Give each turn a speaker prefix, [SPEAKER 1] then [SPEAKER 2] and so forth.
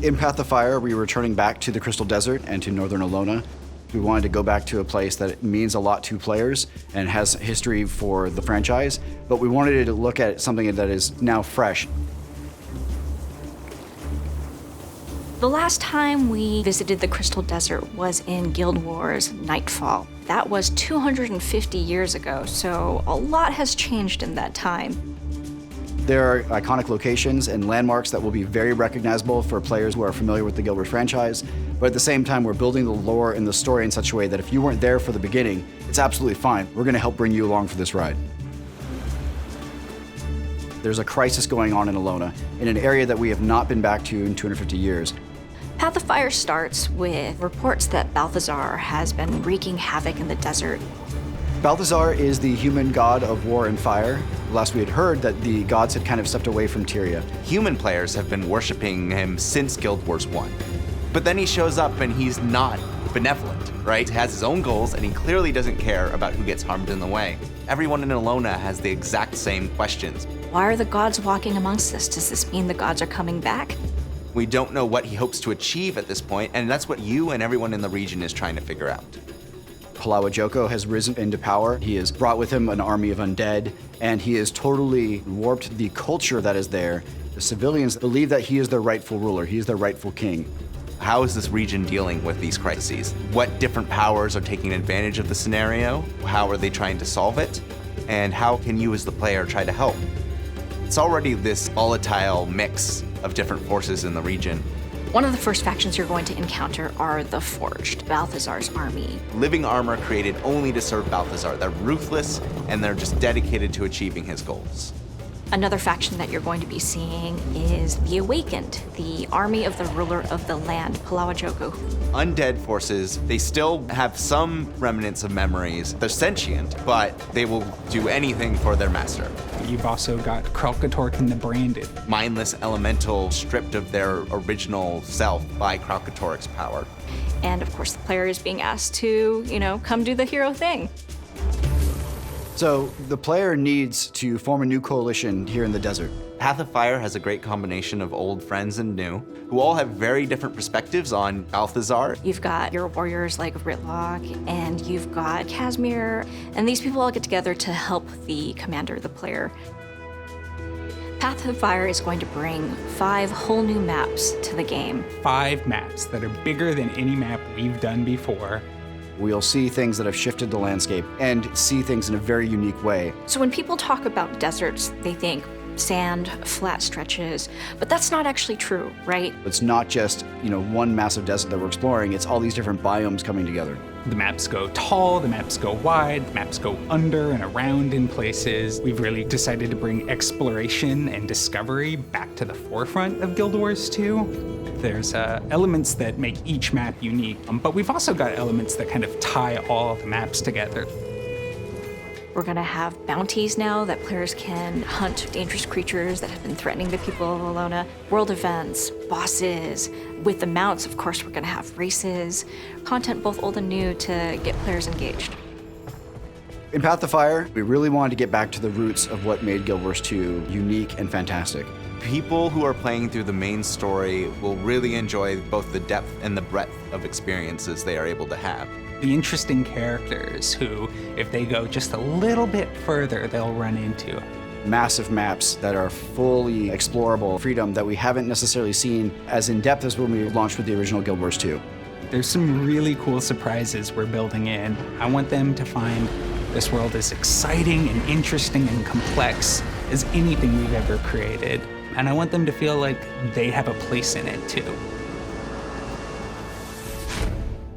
[SPEAKER 1] In Path of Fire, we were returning back to the Crystal Desert and to northern Elona. We wanted to go back to a place that means a lot to players and has history for the franchise, but we wanted to look at something that is now fresh.
[SPEAKER 2] The last time we visited the Crystal Desert was in Guild Wars Nightfall. That was 250 years ago, so a lot has changed in that time.
[SPEAKER 1] There are iconic locations and landmarks that will be very recognizable for players who are familiar with the Guild Wars franchise, but at the same time, we're building the lore and the story in such a way that if you weren't there for the beginning, it's absolutely fine. We're gonna help bring you along for this ride. There's a crisis going on in Elona, in an area that we have not been back to in 250 years.
[SPEAKER 2] Path of Fire starts with reports that Balthazar has been wreaking havoc in the desert.
[SPEAKER 1] Balthazar is the human god of war and fire. Last we had heard that the gods had kind of stepped away from Tyria.
[SPEAKER 3] Human players have been worshiping him since Guild Wars 1. But then he shows up and he's not benevolent, right? He has his own goals and he clearly doesn't care about who gets harmed in the way. Everyone in Elona has the exact same questions.
[SPEAKER 2] Why are the gods walking amongst us? Does this mean the gods are coming back?
[SPEAKER 3] We don't know what he hopes to achieve at this point, and that's what you and everyone in the region is trying to figure out.
[SPEAKER 1] Palawa Joko has risen into power. He has brought with him an army of undead, and he has totally warped the culture that is there. The civilians believe that he is their rightful ruler. He is their rightful king.
[SPEAKER 3] How is this region dealing with these crises? What different powers are taking advantage of the scenario? How are they trying to solve it? And how can you as the player try to help? It's already this volatile mix of different forces in the region.
[SPEAKER 2] One of the first factions you're going to encounter are the Forged, Balthazar's army.
[SPEAKER 3] Living armor created only to serve Balthazar. They're ruthless and they're just dedicated to achieving his goals.
[SPEAKER 2] Another faction that you're going to be seeing is the Awakened, the army of the ruler of the land, Palawa Joko.
[SPEAKER 3] Undead forces, they still have some remnants of memories. They're sentient, but they will do anything for their master.
[SPEAKER 4] You've also got Kralkatork and the Branded.
[SPEAKER 3] Mindless elemental stripped of their original self by Kralkatork's power.
[SPEAKER 2] And of course, the player is being asked to, come do the hero thing.
[SPEAKER 1] So the player needs to form a new coalition here in the desert.
[SPEAKER 3] Path of Fire has a great combination of old friends and new, who all have very different perspectives on Balthazar.
[SPEAKER 2] You've got your warriors like Ritlock, and you've got Casimir, and these people all get together to help the commander, the player. Path of Fire is going to bring 5 whole new maps to the game.
[SPEAKER 4] 5 maps that are bigger than any map we've done before.
[SPEAKER 1] We'll see things that have shifted the landscape and see things in a very unique way.
[SPEAKER 2] So when people talk about deserts, they think sand, flat stretches, but that's not actually true, right?
[SPEAKER 1] It's not just, one massive desert that we're exploring, it's all these different biomes coming together.
[SPEAKER 4] The maps go tall, the maps go wide, the maps go under and around in places. We've really decided to bring exploration and discovery back to the forefront of Guild Wars 2. There's elements that make each map unique, but we've also got elements that kind of tie all the maps together.
[SPEAKER 2] We're gonna have bounties now that players can hunt dangerous creatures that have been threatening the people of Elona, world events, bosses. With the mounts, of course, we're gonna have races, content both old and new to get players engaged.
[SPEAKER 1] In Path of Fire, we really wanted to get back to the roots of what made Guild Wars 2 unique and fantastic.
[SPEAKER 3] People who are playing through the main story will really enjoy both the depth and the breadth of experiences they are able to have.
[SPEAKER 4] The interesting characters who, if they go just a little bit further, they'll run into.
[SPEAKER 1] Massive maps that are fully explorable, freedom that we haven't necessarily seen as in-depth as when we launched with the original Guild Wars 2.
[SPEAKER 4] There's some really cool surprises we're building in. I want them to find this world as exciting and interesting and complex as anything we've ever created. And I want them to feel like they have a place in it too.